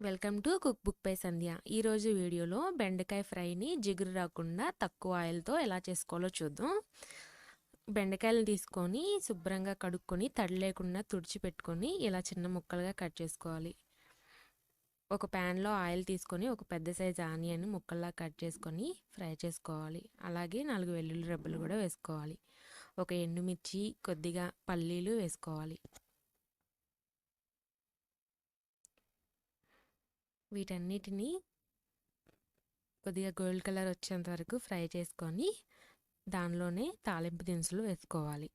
Welcome to cook book by Sandhya. ఈరోజు వీడియోలో బెండకాయ ఫ్రైని జిగురు రాకుండా తక్కువ ఆయిల్తో ఎలా చేసుకోవాలో చూద్దాం. బెండకాయలను తీసుకొని శుభ్రంగా కడుక్కొని తడి లేకుండా తుడిచిపెట్టుకొని ఇలా చిన్న ముక్కలుగా కట్ చేసుకోవాలి. ఒక ప్యాన్లో ఆయిల్ తీసుకొని ఒక పెద్ద సైజు ఆనియన్ ముక్కల్లా కట్ చేసుకొని ఫ్రై చేసుకోవాలి. అలాగే 4 వెల్లుల్లి రెబ్బలు కూడా వేసుకోవాలి. ఒక ఎండుమిర్చి, కొద్దిగా పల్లీలు వేసుకోవాలి. వీటన్నిటిని కొద్దిగా గోల్డ్ కలర్ వచ్చేంత వరకు ఫ్రై చేసుకొని దానిలోనే తాలింపు దినుసులు వేసుకోవాలి.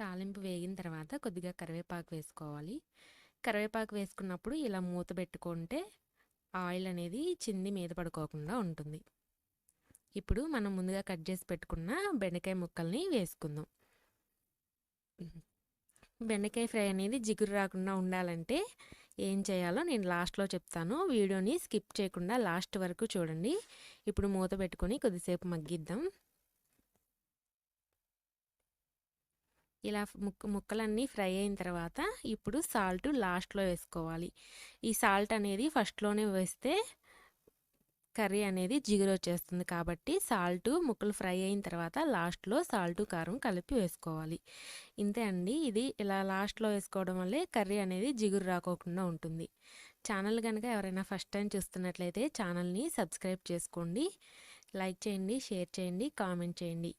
తాలింపు వేగిన తర్వాత కొద్దిగా కరివేపాకు వేసుకోవాలి. కరివేపాకు వేసుకున్నప్పుడు ఇలా మూత పెట్టుకుంటే ఆయిల్ అనేది చింది మీద పడుకోకుండా ఉంటుంది. ఇప్పుడు మనం ముందుగా కట్ చేసి పెట్టుకున్న బెండకాయ ముక్కల్ని వేసుకుందాం. బెండకాయ ఫ్రై అనేది జిగురు రాకుండా ఉండాలంటే ఏం చేయాలో నేను లాస్ట్లో చెప్తాను. వీడియోని స్కిప్ చేయకుండా లాస్ట్ వరకు చూడండి. ఇప్పుడు మూత పెట్టుకొని కొద్దిసేపు మగ్గిద్దాం. ఇలా ముక్కలన్నీ ఫ్రై అయిన తర్వాత ఇప్పుడు సాల్ట్ లాస్ట్లో వేసుకోవాలి. ఈ సాల్ట్ అనేది ఫస్ట్లోనే వేస్తే కర్రీ అనేది జిగురు వచ్చేస్తుంది కాబట్టి సాల్ట్ ముక్కలు ఫ్రై అయిన తర్వాత లాస్ట్లో సాల్ట్ కారం కలిపి వేసుకోవాలి. ఇంతే అండి. ఇది ఇలా లాస్ట్లో వేసుకోవడం వల్లే కర్రీ అనేది జిగురు రాకోకుండా ఉంటుంది. ఛానల్ కనుక ఎవరైనా ఫస్ట్ టైం చూస్తున్నట్లయితే ఛానల్ని సబ్స్క్రైబ్ చేసుకోండి. లైక్ చేయండి, షేర్ చేయండి, కామెంట్ చేయండి.